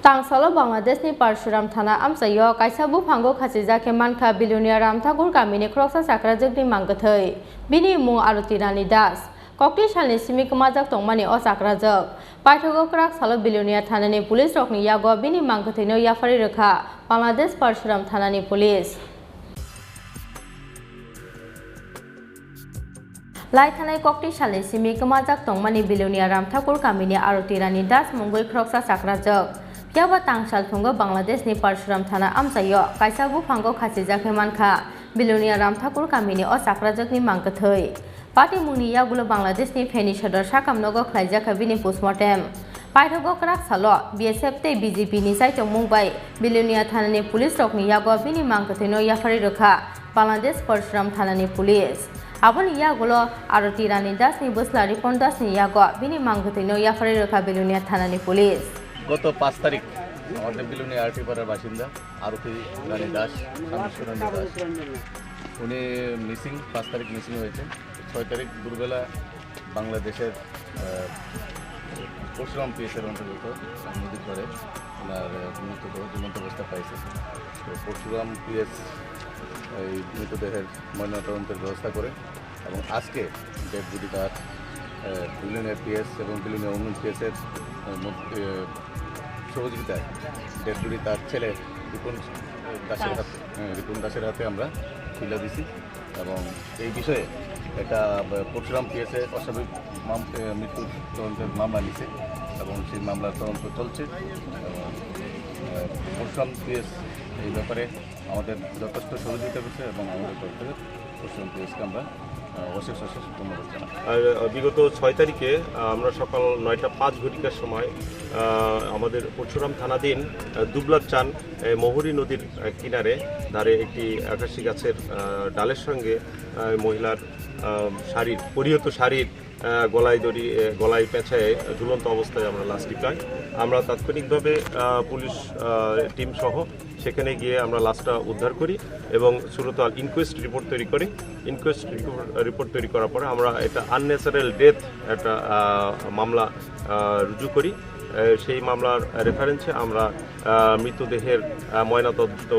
Tangsalo Bangladeshni Parshuram Thana Amsayo Kaisa Buphango Khachijake Manka Billionaire Ram Thakur Kamini Kroksa Sakrajokni Mangkathai Bini Mung Aruti Rani Das Kokti Shalni Simi Kamajak Tongmani O Sakrajok Paithogo Krak Salo Billionaire Thanani Police Rokni Yago Bini Mangkathaino Yafari Rekha Bangladesh Parshuram Thanani Police Lai Thanai Kokti Shalni Simi Kamajak Tongmani Billionaire Ram Thakur Kamini Aruti Rani Das Mungoi Kroksa Sakrajok Piaba Tangsal Thungo Bangladeshni Parshuram Thana Amsayo Kaisa Buphango Khachijake Manka Billionaire Ram Thakur Kamini O Sakrajokni Mangkathai Party Muni Yagulo Bangladeshni Feni Shodor Sakamnogo Khlaijaka Bini Postmortem Paithogo Krak Salo BSF te BJP ni Saitong Mumbai Billionaire Thanani Police Rokni Yago Bini Mangkathaino Yafari Rekha Bangladesh Parshuram Thanani Police Aboni Yagulo Aruti Rani Das ni Busla Ripon Das ni Yago Bini Mangkathaino Yafari Rekha Billionaire Thanani Police গত 5 তারিখ আমাদের Belonia RT পাড়ার বাসিন্দা আরতি রানী দাস শামসুরানী দাস উনি missing 5 তারিখ missing হয়েছে 6 তারিখ দুপুরবেলা বাংলাদেশের পরশুরাম পিএসের অন্তর্গত নদী করে ওনার মৃতদেহ জীবন্ত অবস্থা পাইছে তো পরশুরাম পিএস এই মৃতদেহের ময়নাতদন্তের ব্যবস্থা করে এবং আজকে ডেড বডি তার বিলুনিয়া পিএস এবং বিলুনিয়া উন্নয়ন পিএসের সহযোগিতায় ডেড বডি তার ছেলে রিপন দাসের হাতে আমরা তুলে দিছি এবং এই বিষয়ে একটা পরশুরাম পিএসে অস্বাভাবিক মৃত্যুর তদন্তের মামলা নিছে এবং সেই মামলার তদন্ত চলছে পরশুরাম পিএস এই ব্যাপারে আমাদের যথেষ্ট সহযোগিতা করছে এবং আমাদের তরফ থেকে পরশুরাম পিএসকে আমরা অশেষ ধন্যবাদ জানাই। আর বিগত 6 তারিখে আমরা সকাল 9টা 5 ঘটিকার সময় আমাদের পরশুরাম থানাধীন দুবলার চান মহুরী নদীর কিনারে ধারে একটি আকাশী গাছের ডালের সঙ্গে মহিলার শাড়ির পরিহিত শাড়ির গলায় পেঁচায় ঝুলন্ত অবস্থায় আমরা লাশটি পাই। আমরা তাৎক্ষণিকভাবে পুলিশ টিম সহ সেখানে গিয়ে আমরা লাশটা উদ্ধার করি এবং সুরতাল ইনকোয়েস্ট রিপোর্ট তৈরি করি। ইনকোয়েস্ট রিপোর্ট তৈরি করার পরে আমরা এটা আনন্যাচারাল ডেথ একটা মামলা রুজু করি। সেই মামলার রেফারেন্সে আমরা মৃতদেহের ময়নাতদন্ত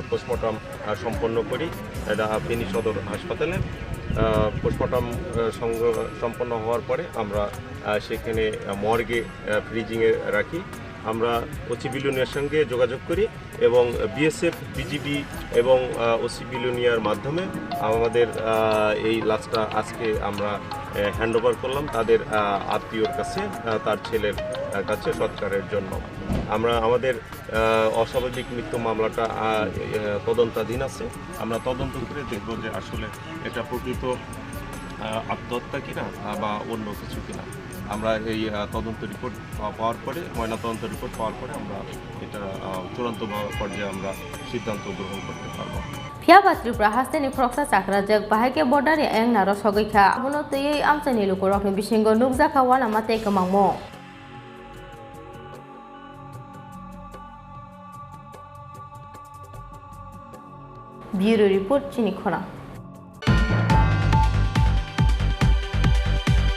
পোস্টমর্টম সম্পন্ন করি। এটা ফেনী সদর হাসপাতালে পোস্টমর্টম সম্পন্ন হওয়ার পরে আমরা সেখানে মর্গে ফ্রিজিংয়ে রাখি। আমরা ওসি বিলুনিয়ার সঙ্গে যোগাযোগ করি এবং বিএসএফ বিজিবি এবং ওসি বিলুনিয়ার মাধ্যমে আমাদের এই লাশটা আজকে আমরা হ্যান্ডওভার করলাম তাদের আত্মীয়র কাছে, তার ছেলের কাছে সৎকারের জন্য। আমরা আমাদের অস্বাভাবিক মৃত্যু মামলাটা তদন্তাধীন আছে। আমরা তদন্ত করে দেখব যে আসলে এটা প্রকৃত আত্মহত্যা কিনা বা অন্য কিছু কিনা। আমরা এই তদন্ত রিপোর্ট পাওয়ার পরে ময়নাতদন্ত রিপোর্ট পাওয়ার পরে আমরা এটা চূড়ান্ত পর্যায়ে আমরা সিদ্ধান্ত গ্রহণ করতে পারবো। Piaba Tripura Hasteni Kroksa Sakrajak Bahake Bordari Eng Naro Sogika Abuno Tei Amsani Lukurokni Bishingo Nukzaka Wana Mate Kamangmo Bureau Report Chini Khona